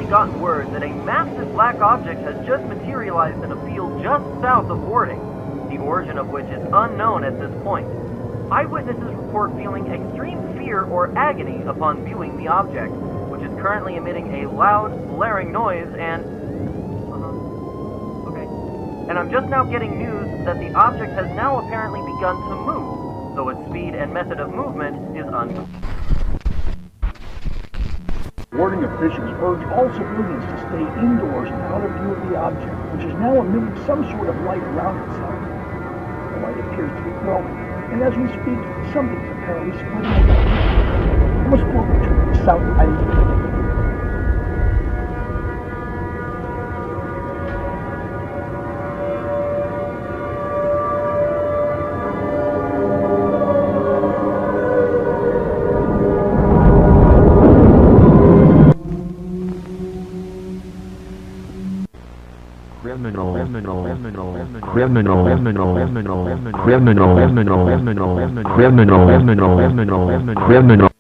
gotten word that a massive black object has just materialized in a field just south of Warding, the origin of which is unknown at this point. Eyewitnesses report feeling extreme fear or agony upon viewing the object, which is currently emitting a loud, blaring noise and... And I'm just now getting news that the object has now apparently begun to move, though its speed and method of movement is unknown. Warding officials urge all civilians to stay indoors and out of view of the object, which is now emitting some sort of light around itself. The light appears to be growing, and as we speak, something is apparently splitting away. Almost forward to the south island. Criminal.